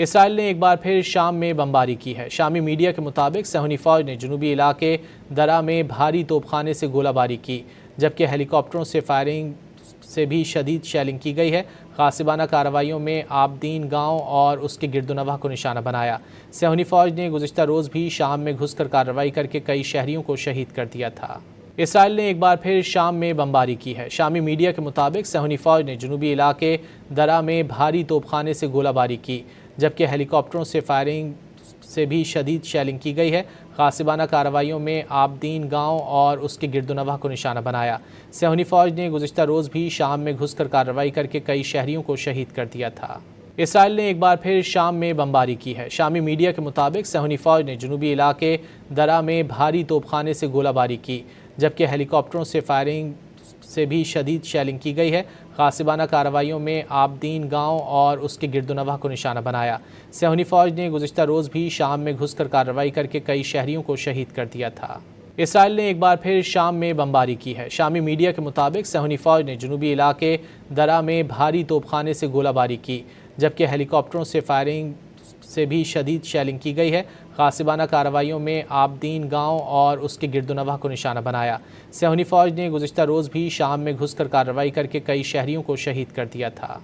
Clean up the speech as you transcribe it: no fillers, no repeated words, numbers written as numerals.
اسرائیل نے ایک بار پھر شام میں بمباری کی ہے۔ شامی میڈیا کے مطابق صہیونی فوج نے جنوبی علاقے درہ میں بھاری توپ خانے سے گولہ باری کی، جبکہ ہیلی کاپٹروں سے فائرنگ سے بھی شدید شیلنگ کی گئی ہے۔ غاصبانہ کارروائیوں میں آبدین گاؤں اور اس کے گرد و نواح کو نشانہ بنایا۔ صہیونی فوج نے گزشتہ روز بھی شام میں گھس کر کارروائی کر کے کئی شہریوں کو شہید کر دیا تھا۔ اسرائیل نے ایک بار پھر شام میں بمباری کی ہے۔ شامی میڈیا کے مطابق صہیونی فوج نے جنوبی علاقے درہ میں بھاری توپ خانے سے گولہ باری کی، جبکہ ہیلی کاپٹروں سے فائرنگ سے بھی شدید شیلنگ کی گئی ہے۔ غاصبانہ کارروائیوں میں آبدین گاؤں اور اس کے گرد و نواح کو نشانہ بنایا۔ صہیونی فوج نے گزشتہ روز بھی شام میں گھس کر کارروائی کر کے کئی شہریوں کو شہید کر دیا تھا۔ اسرائیل نے ایک بار پھر شام میں بمباری کی ہے۔ شامی میڈیا کے مطابق صہیونی فوج نے جنوبی علاقے درہ میں بھاری توپ خانے سے گولہ باری کی، جبکہ ہیلی کاپٹروں سے فائرنگ سے بھی شدید شیلنگ کی گئی ہے۔ غاصبانہ کارروائیوں میں آبدین گاؤں اور اس کے گرد و نواح کو نشانہ بنایا۔ صہیونی فوج نے گزشتہ روز بھی شام میں گھس کر کارروائی کر کے کئی شہریوں کو شہید کر دیا تھا۔ اسرائیل نے ایک بار پھر شام میں بمباری کی ہے۔ شامی میڈیا کے مطابق صہیونی فوج نے جنوبی علاقے درہ میں بھاری توپ خانے سے گولہ باری کی، جبکہ ہیلی کاپٹروں سے فائرنگ سے بھی شدید شیلنگ کی گئی ہے۔ غاصبانہ کارروائیوں میں آبدین گاؤں اور اس کے گرد و نواح کو نشانہ بنایا۔ صہیونی فوج نے گزشتہ روز بھی شام میں گھس کر کارروائی کر کے کئی شہریوں کو شہید کر دیا تھا۔